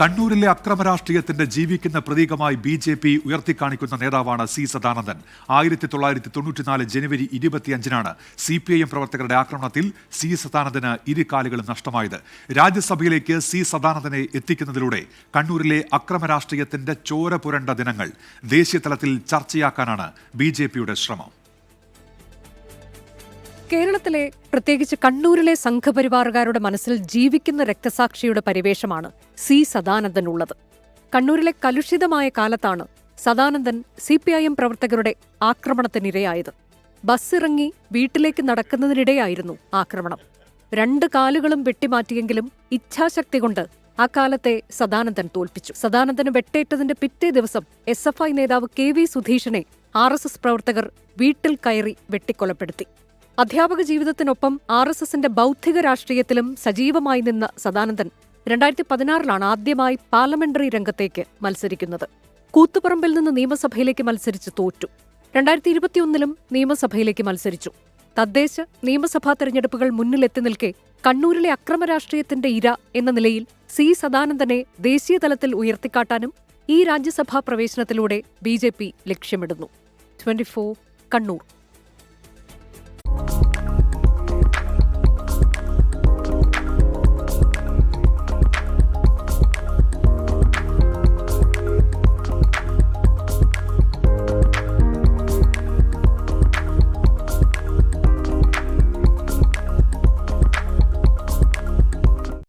കണ്ണൂരിലെ അക്രമ രാഷ്ട്രീയത്തിന്റെ ജീവിക്കുന്ന പ്രതീകമായി ബി.ജെ.പി. ഉയർത്തിക്കാണിക്കുന്ന നേതാവാണ് സി സദാനന്ദൻ. 1994 ജനുവരി 25-നാണ് CPIM പ്രവർത്തകരുടെ ആക്രമണത്തിൽ സി സദാനന്ദന് ഇരുകാലുകളും നഷ്ടമായത്. രാജ്യസഭയിലേക്ക് സി സദാനന്ദനെ എത്തിക്കുന്നതിലൂടെ കണ്ണൂരിലെ അക്രമ രാഷ്ട്രീയത്തിന്റെ ചോര പുരണ്ട ദിനങ്ങൾ ദേശീയ തലത്തിൽ ചർച്ചയാക്കാനാണ് ബി.ജെ.പിയുടെ ശ്രമം. കേരളത്തിലെ, പ്രത്യേകിച്ച് കണ്ണൂരിലെ സംഘപരിവാറുകാരുടെ മനസ്സിൽ ജീവിക്കുന്ന രക്തസാക്ഷിയുടെ പരിവേഷമാണ് സി സദാനന്ദനുള്ളത്. കണ്ണൂരിലെ കലുഷിതമായ കാലത്താണ് സദാനന്ദൻ CPIM പ്രവർത്തകരുടെ ആക്രമണത്തിനിരയായത്. ബസ്സിറങ്ങി വീട്ടിലേക്ക് നടക്കുന്നതിനിടെയായിരുന്നു ആക്രമണം. 2 കാലുകളും വെട്ടിമാറ്റിയെങ്കിലും ഇച്ഛാശക്തി കൊണ്ട് ആ കാലത്തെ സദാനന്ദൻ തോൽപ്പിച്ചു. സദാനന്ദന് വെട്ടേറ്റതിന്റെ പിറ്റേ ദിവസം SFI നേതാവ് KV സുധീഷിനെ RSS പ്രവർത്തകർ വീട്ടിൽ കയറി വെട്ടിക്കൊലപ്പെടുത്തി. അധ്യാപക ജീവിതത്തിനൊപ്പം RSSന്റെ ബൗദ്ധിക രാഷ്ട്രീയത്തിലും സജീവമായി നിന്ന സദാനന്ദൻ 2016-ലാണ് ആദ്യമായി പാർലമെന്ററി രംഗത്തേക്ക് മത്സരിക്കുന്നത്. കൂത്തുപറമ്പിൽ നിന്ന് നിയമസഭയിലേക്ക് മത്സരിച്ച് തോറ്റു. 2021-ലും നിയമസഭയിലേക്ക് മത്സരിച്ചു. തദ്ദേശ നിയമസഭാ തെരഞ്ഞെടുപ്പുകൾ മുന്നിലെത്തി നിൽക്കെ കണ്ണൂരിലെ അക്രമരാഷ്ട്രീയത്തിന്റെ ഇര എന്ന നിലയിൽ സി സദാനന്ദനെ ദേശീയതലത്തിൽ ഉയർത്തിക്കാട്ടാനും ഈ രാജ്യസഭാ പ്രവേശനത്തിലൂടെ BJP ലക്ഷ്യമിടുന്നു. 24 കണ്ണൂർ.